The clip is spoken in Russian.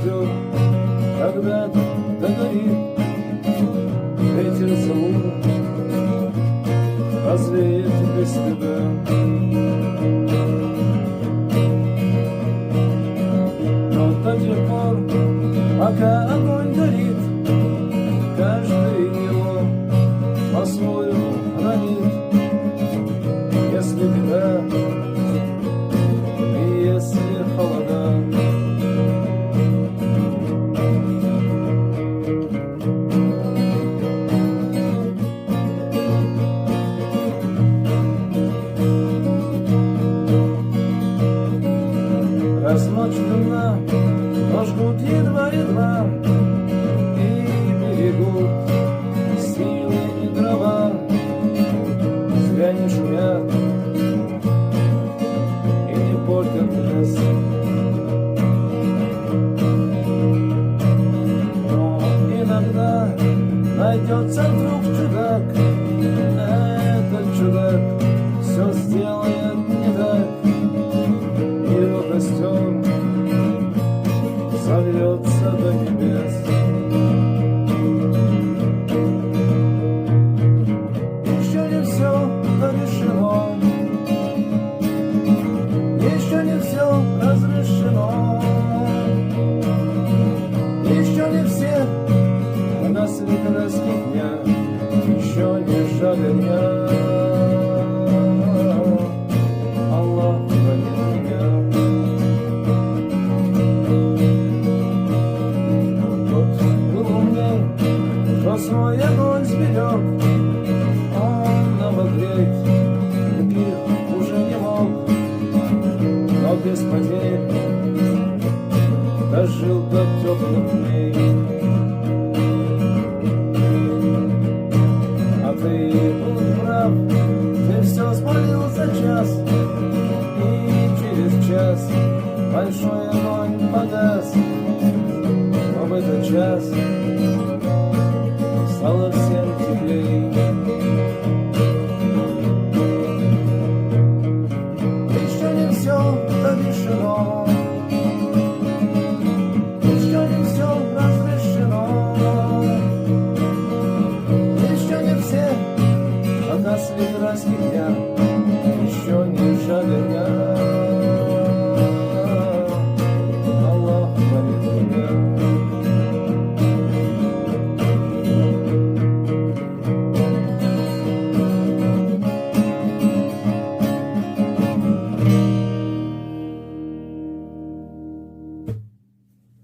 ждет, когда догорит. Ветер зовут, развеет без тебя. Но до тех пор, пока огонь горит, каждый его по-своему ранит. Если беда и если холода, раз ночь темна, но жгут едва-едва и берегут силы и дрова. Зря не шумят и не портят лес. Но иногда найдется вдруг чудак. Этот чудак все сделает не так. Его костер зовется до небес. Еще не все решено, еще не все разрешено, еще не все на светлых дня, еще не жаль дня. Аллах хранит меня. Кто свой огонь сберег, он обогреть других уже не мог, но без потерь дожил до теплых дней. А ты был прав, ты все спалил за час, и через час большой огонь погас, но в этот час